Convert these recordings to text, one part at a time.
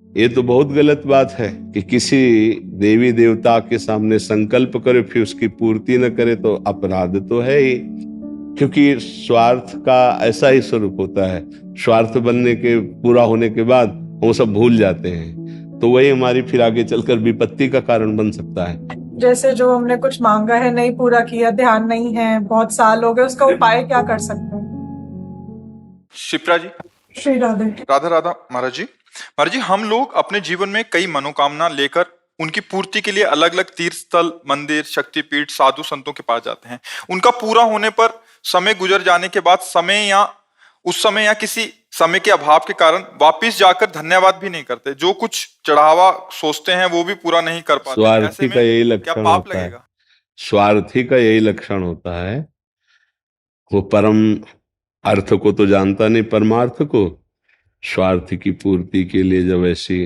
ये तो बहुत गलत बात है कि किसी देवी देवता के सामने संकल्प करे फिर उसकी पूर्ति न करे, तो अपराध तो है ही। क्योंकि स्वार्थ का ऐसा ही स्वरूप होता है, स्वार्थ बनने के पूरा होने के बाद हम सब भूल जाते हैं, तो वही हमारी फिर आगे चलकर विपत्ति का कारण बन सकता है। जैसे जो हमने कुछ मांगा है नहीं पूरा किया, ध्यान नहीं है, बहुत साल हो गए, उसका उपाय क्या कर सकते हैं? शिप्रा जी। श्री राधे। राधा राधा। महाराज जी, महाराज जी, हम लोग अपने जीवन में कई मनोकामना लेकर उनकी पूर्ति के लिए अलग अलग तीर्थ स्थल, मंदिर, शक्तिपीठ, साधु संतों के पास जाते हैं। उनका पूरा होने पर समय गुजर जाने के बाद उस समय या किसी समय के अभाव के कारण वापिस जाकर धन्यवाद भी नहीं करते। जो कुछ चढ़ावा सोचते हैं वो भी पूरा नहीं कर पाते। ऐसे स्वार्थी में का यही क्या लक्षण पाप होता है। लगेगा? स्वार्थी का यही लक्षण होता है। वो परम अर्थ को तो जानता नहीं, परमार्थ को। स्वार्थ की पूर्ति के लिए जब ऐसी,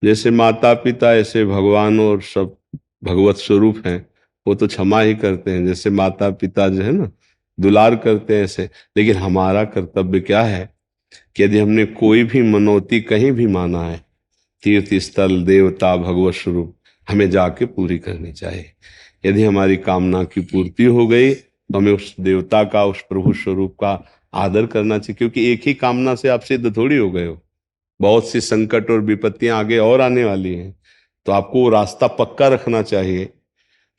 जैसे माता पिता ऐसे भगवान और सब भगवत स्वरूप हैं, वो तो क्षमा ही करते हैं। जैसे माता पिता जो है ना, दुलार करते हैं ऐसे। लेकिन हमारा कर्तव्य क्या है कि यदि हमने कोई भी मनौती कहीं भी माना है, तीर्थ स्थल, देवता, भगवत स्वरूप, हमें जाके पूरी करनी चाहिए। यदि हमारी कामना की पूर्ति हो गई तो हमें उस देवता का, उस प्रभु स्वरूप का आदर करना चाहिए। क्योंकि एक ही कामना से आप सिद्ध थोड़ी हो गए हो, बहुत सी संकट और विपत्तियां आगे और आने वाली हैं। तो आपको वो रास्ता पक्का रखना चाहिए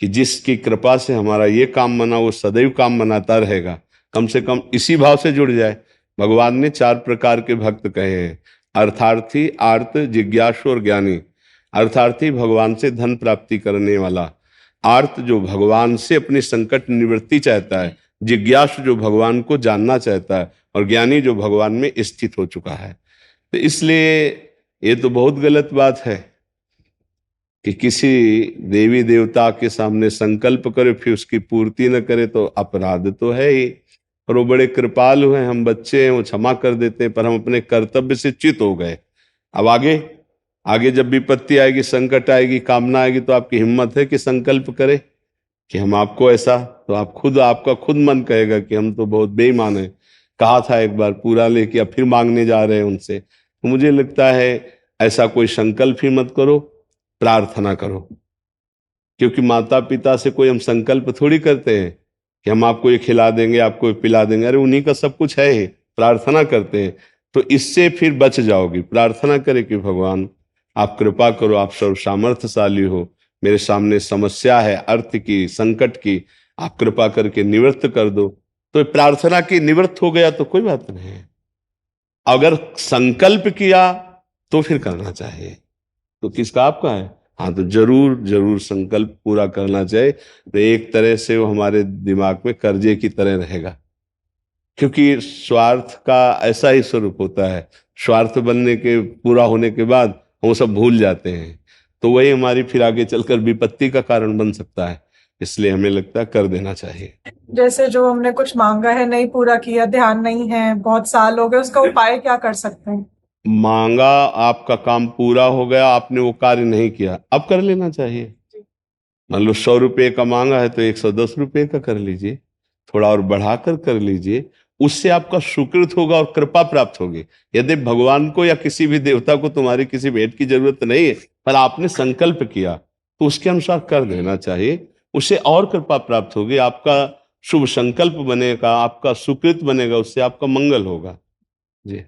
कि जिसकी कृपा से हमारा ये काम बना, वो सदैव काम बनाता रहेगा। कम से कम इसी भाव से जुड़ जाए। भगवान ने 4 प्रकार के भक्त कहे हैं: अर्थार्थी, आर्त, जिज्ञासु और ज्ञानी। अर्थार्थी भगवान से धन प्राप्ति करने वाला, आर्त जो भगवान से अपनी संकट निवृत्ति चाहता है, जिज्ञासु जो भगवान को जानना चाहता है, और ज्ञानी जो भगवान में स्थित हो चुका है। तो इसलिए ये तो बहुत गलत बात है कि किसी देवी देवता के सामने संकल्प करे फिर उसकी पूर्ति न करे, तो अपराध तो है ही। और वो बड़े कृपालु हैं, हम बच्चे हैं, वो क्षमा कर देते हैं, पर हम अपने कर्तव्य से च्युत हो गए। अब आगे आगे जब विपत्ति आएगी, संकट आएगी, कामना आएगी, तो आपकी हिम्मत है कि संकल्प करे कि हम आपको ऐसा, तो आपका खुद मन कहेगा कि हम तो बहुत बेईमान है, कहा था एक बार, पूरा लेके अब फिर मांगने जा रहे हैं उनसे। तो मुझे लगता है ऐसा कोई संकल्प ही मत करो, प्रार्थना करो। क्योंकि माता पिता से कोई हम संकल्प थोड़ी करते हैं कि हम आपको ये खिला देंगे, आपको ये पिला देंगे। अरे उन्हीं का सब कुछ है ही। प्रार्थना करते हैं तो इससे फिर बच जाओगी। प्रार्थना करें कि भगवान आप कृपा करो, आप सर्व सामर्थ्यशाली हो, मेरे सामने समस्या है अर्थ की, संकट की, आप कृपा करके निवृत्त कर दो। तो प्रार्थना की निवृत्त हो गया तो कोई बात नहीं है। अगर संकल्प किया तो फिर करना चाहिए। तो किसका? आपका है। हाँ, तो जरूर जरूर संकल्प पूरा करना चाहिए। तो एक तरह से वो हमारे दिमाग में कर्जे की तरह रहेगा। क्योंकि स्वार्थ का ऐसा ही स्वरूप होता है, स्वार्थ बनने के पूरा होने के बाद हम सब भूल जाते हैं, तो वही हमारी फिर आगे चलकर विपत्ति का कारण बन सकता है। इसलिए हमें लगता है कर देना चाहिए। जैसे जो हमने कुछ मांगा है नहीं पूरा किया, ध्यान नहीं है, बहुत साल हो गए, उसका उपाय क्या कर सकते हैं? मांगा, आपका काम पूरा हो गया, आपने वो कार्य नहीं किया, अब कर लेना चाहिए। मान लो 100 रुपये का मांगा है तो 110 रुपये का कर लीजिए, थोड़ा और बढ़ाकर कर लीजिए। उससे आपका सुकृत होगा और कृपा प्राप्त होगी। यदि भगवान को या किसी भी देवता को तुम्हारी किसी भेंट की जरूरत नहीं है, पर आपने संकल्प किया, तो उसके अनुसार कर देना चाहिए। उससे और कृपा प्राप्त होगी, आपका शुभ संकल्प बनेगा, आपका सुकृत बनेगा, उससे आपका मंगल होगा। जी।